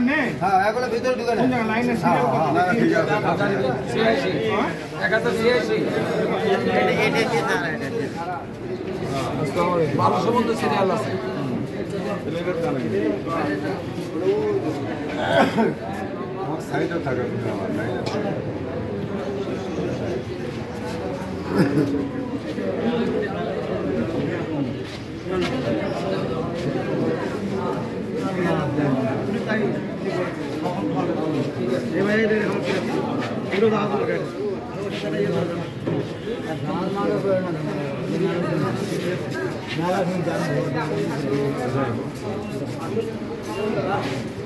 সামনে হ্যাঁ এগুলো ভিতরে ঢুকে কোন জায়গা লাইনে সিরিয়াল কত না ঠিক আছে 1086 এটা কি না এটা 1200 মতো সিরিয়াল আছে এলাকার জানা আমার সাইডে থাকা আমার লাইন আছে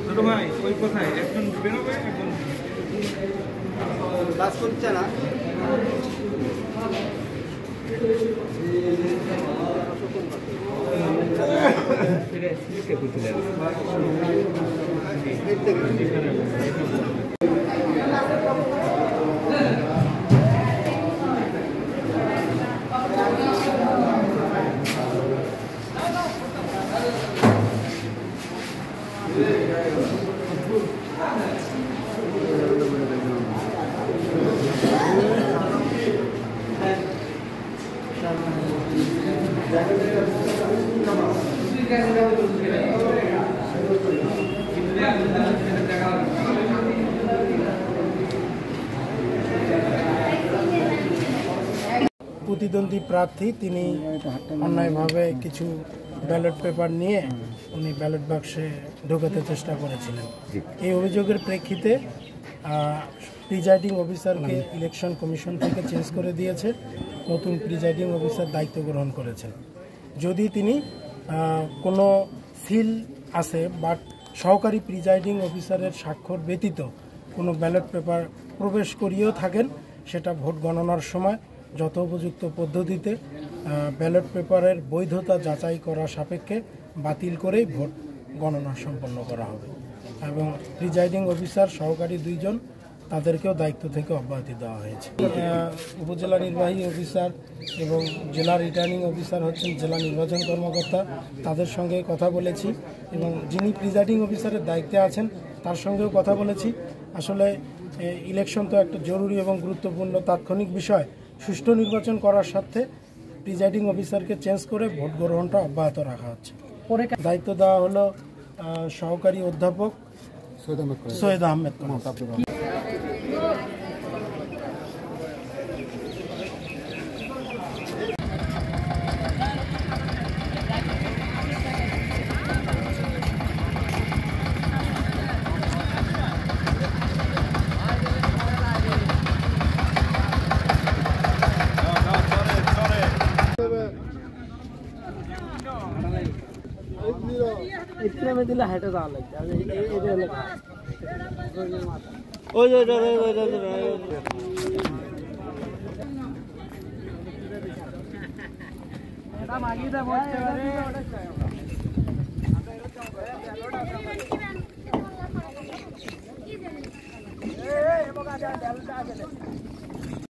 ছোট ভাই ওই কোথায় একজন বেরোবে একজন কাজ করছে না প্রতিদ্বন্দ্বী প্রার্থী তিনি অন্যায়ভাবে কিছু ব্যালট পেপার নিয়ে উনি ব্যালট বাক্সে ঢোকাতে চেষ্টা করেছিলেন। এই অভিযোগের প্রেক্ষিতে প্রিজাইডিং অফিসারকে ইলেকশন কমিশন থেকে চেঞ্জ করে দিয়েছে, নতুন প্রিজাইডিং অফিসার দায়িত্ব গ্রহণ করেছেন। যদি তিনি কোনো সিল আছে বাট সহকারী প্রিজাইডিং অফিসারের স্বাক্ষর ব্যতীত কোনো ব্যালট পেপার প্রবেশ করিয়েও থাকেন, সেটা ভোট গণনার সময় যথোপযুক্ত পদ্ধতিতে ব্যালট পেপারের বৈধতা যাচাই করা সাপেক্ষে বাতিল করেই ভোট গণনা সম্পন্ন করা হবে এবং প্রিজাইডিং অফিসার সহকারী 2 জন তাদেরকেও দায়িত্ব থেকে অব্যাহতি দেওয়া হয়েছে। উপজেলা নির্বাহী অফিসার এবং জেলা রিটার্নিং অফিসার হচ্ছেন জেলা নির্বাচন কর্মকর্তা, তাদের সঙ্গে কথা বলেছি এবং যিনি প্রিজাইডিং অফিসারের দায়িত্বে আছেন তার সঙ্গেও কথা বলেছি। আসলে ইলেকশন তো একটা জরুরি এবং গুরুত্বপূর্ণ তাৎক্ষণিক বিষয়, সুষ্ঠু নির্বাচন করার স্বার্থে প্রিজাইডিং অফিসারকে চেঞ্জ করে ভোট গ্রহণটা অব্যাহত রাখা হচ্ছে। দায়িত্ব দেওয়া হলো সহকারী অধ্যাপক সৈয়দ আহমেদ। इतने दिल हेटे जान लगता है ओए